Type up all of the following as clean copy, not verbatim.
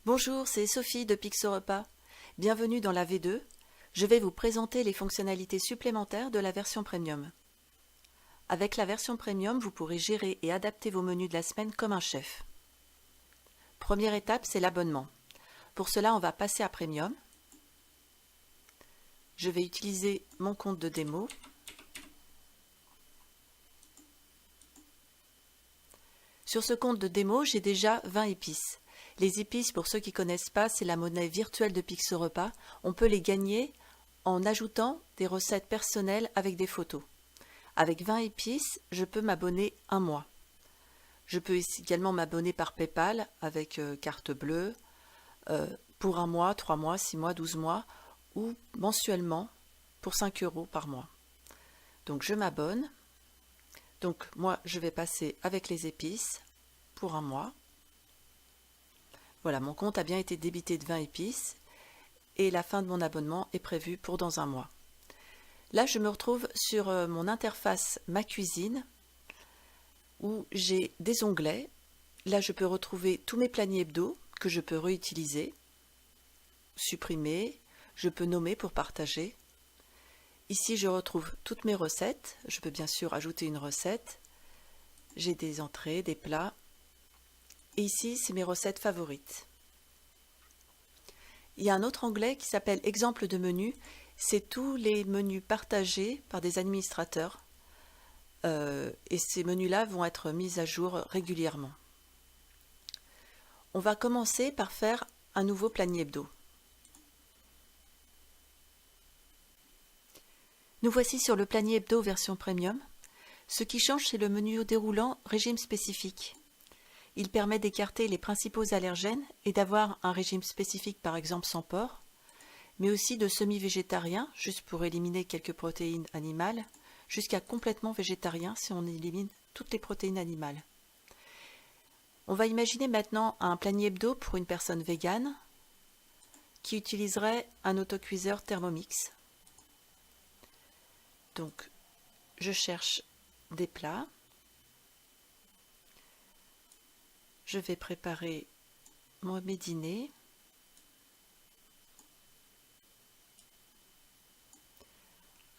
Bonjour, c'est Sophie de Pixorepas. Bienvenue dans la V2. Je vais vous présenter les fonctionnalités supplémentaires de la version Premium. Avec la version Premium, vous pourrez gérer et adapter vos menus de la semaine comme un chef. Première étape, c'est l'abonnement. Pour cela, on va passer à Premium. Je vais utiliser mon compte de démo. Sur ce compte de démo, j'ai déjà 20 épices. Les épices, pour ceux qui ne connaissent pas, c'est la monnaie virtuelle de Pixorepas. On peut les gagner en ajoutant des recettes personnelles avec des photos. Avec 20 épices, je peux m'abonner un mois. Je peux également m'abonner par PayPal avec carte bleue pour un mois, 3 mois, 6 mois, 12 mois ou mensuellement pour 5 € par mois. Donc je m'abonne. Donc moi je vais passer avec les épices pour un mois. Voilà, mon compte a bien été débité de 20 épices et la fin de mon abonnement est prévue pour dans un mois. Là je me retrouve sur mon interface Ma Cuisine où j'ai des onglets. Là je peux retrouver tous mes planiers hebdo que je peux réutiliser, supprimer, je peux nommer pour partager. Ici, je retrouve toutes mes recettes. Je peux bien sûr ajouter une recette. J'ai des entrées, des plats. Et ici, c'est mes recettes favorites. Il y a un autre onglet qui s'appelle Exemple de menu. C'est tous les menus partagés par des administrateurs. Et ces menus-là vont être mis à jour régulièrement. On va commencer par faire un nouveau panier hebdo. Nous voici sur le panier hebdo version Premium. Ce qui change, c'est le menu déroulant régime spécifique. Il permet d'écarter les principaux allergènes et d'avoir un régime spécifique, par exemple sans porc, mais aussi de semi-végétarien, juste pour éliminer quelques protéines animales, jusqu'à complètement végétarien si on élimine toutes les protéines animales. On va imaginer maintenant un panier hebdo pour une personne végane qui utiliserait un autocuiseur Thermomix. Donc, je cherche des plats. Je vais préparer mes dîners.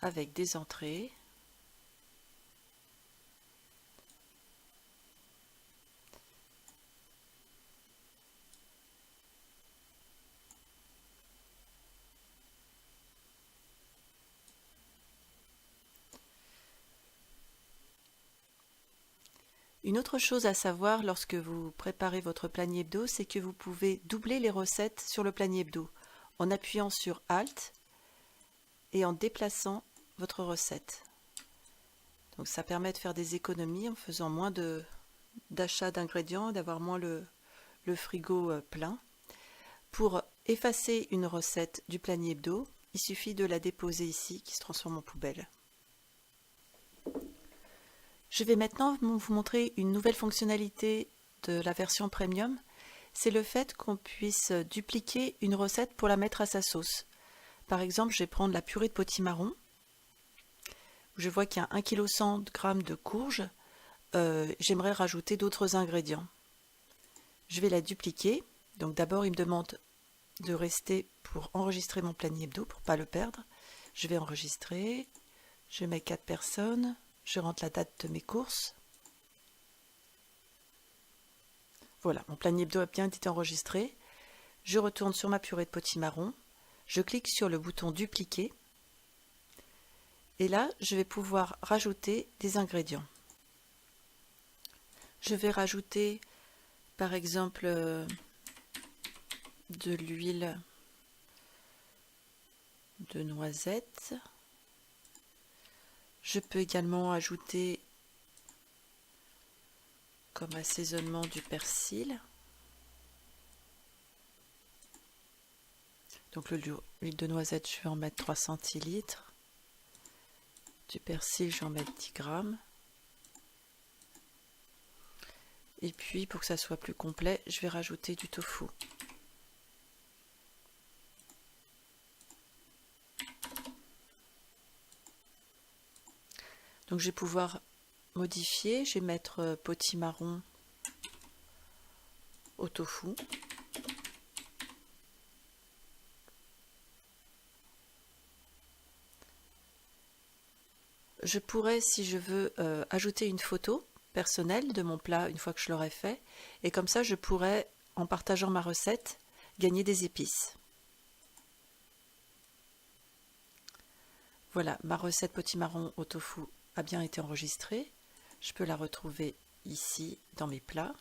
Avec des entrées. Une autre chose à savoir lorsque vous préparez votre panier hebdo, c'est que vous pouvez doubler les recettes sur le panier hebdo en appuyant sur Alt et en déplaçant votre recette. Donc ça permet de faire des économies en faisant moins d'achats d'ingrédients, d'avoir moins le frigo plein. Pour effacer une recette du panier hebdo, il suffit de la déposer ici qui se transforme en poubelle. Je vais maintenant vous montrer une nouvelle fonctionnalité de la version Premium. C'est le fait qu'on puisse dupliquer une recette pour la mettre à sa sauce. Par exemple, je vais prendre la purée de potimarron. Je vois qu'il y a 1,1 kg de courges. J'aimerais rajouter d'autres ingrédients. Je vais la dupliquer. Donc d'abord, il me demande de rester pour enregistrer mon panier hebdo pour ne pas le perdre. Je vais enregistrer. Je mets 4 personnes. Je rentre la date de mes courses. Voilà, mon panier hebdo a bien été enregistré. Je retourne sur ma purée de potimarron. Je clique sur le bouton dupliquer. Et là, je vais pouvoir rajouter des ingrédients. Je vais rajouter, par exemple, de l'huile de noisette. Je peux également ajouter comme assaisonnement du persil. Donc l'huile de noisette, je vais en mettre 3 centilitres. Du persil, je vais en mettre 10 grammes. Et puis, pour que ça soit plus complet, je vais rajouter du tofu. Donc je vais pouvoir modifier, je vais mettre potimarron au tofu. je pourrais, si je veux, ajouter une photo personnelle de mon plat une fois que je l'aurai fait, et comme ça je pourrais, en partageant ma recette, gagner des épices. Voilà, ma recette potimarron au tofu a bien été enregistrée. Je peux la retrouver ici dans mes plats.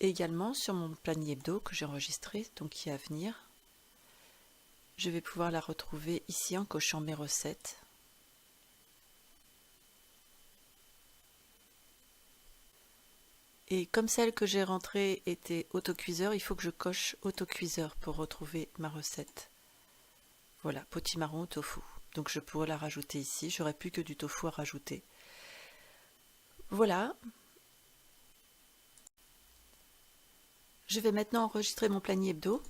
Et également sur mon planning hebdo que j'ai enregistré, donc qui est à venir. Je vais pouvoir la retrouver ici en cochant mes recettes. Et comme celle que j'ai rentrée était autocuiseur, il faut que je coche autocuiseur pour retrouver ma recette. Voilà, potimarron au tofu. Donc je pourrais la rajouter ici, j'aurais plus que du tofu à rajouter. Voilà. Je vais maintenant enregistrer mon planning hebdo.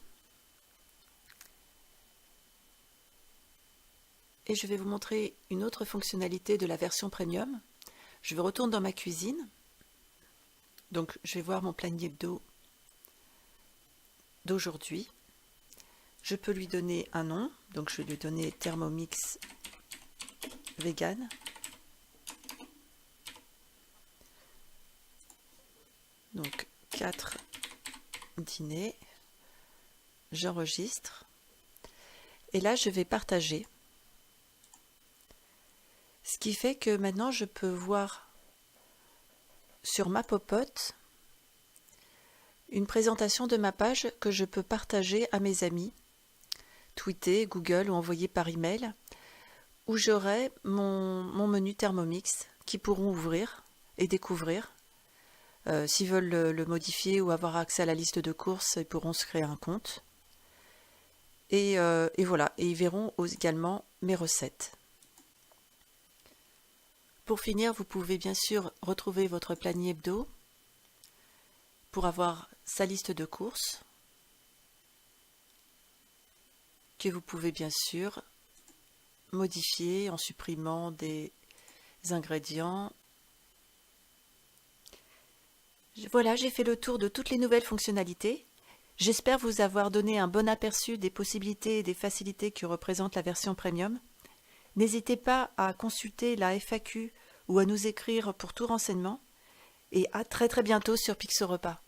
Et je vais vous montrer une autre fonctionnalité de la version premium. Je vais retourner dans ma cuisine. Donc je vais voir mon planning hebdo d'aujourd'hui. Je peux lui donner un nom, donc je vais lui donner Thermomix Vegan. Donc 4 dîners. J'enregistre. Et là je vais partager. Ce qui fait que maintenant je peux voir sur ma popote une présentation de ma page que je peux partager à mes amis, tweeter, Google ou envoyer par email, où j'aurai mon menu Thermomix qui pourront ouvrir et découvrir. S'ils veulent le modifier ou avoir accès à la liste de courses, ils pourront se créer un compte. Et voilà, et ils verront également mes recettes. Pour finir, vous pouvez bien sûr retrouver votre planning hebdo pour avoir sa liste de courses que vous pouvez bien sûr modifier en supprimant des ingrédients. Voilà, j'ai fait le tour de toutes les nouvelles fonctionnalités. J'espère vous avoir donné un bon aperçu des possibilités et des facilités que représente la version premium. N'hésitez pas à consulter la FAQ ou à nous écrire pour tout renseignement. Et à très bientôt sur Pixo Repas.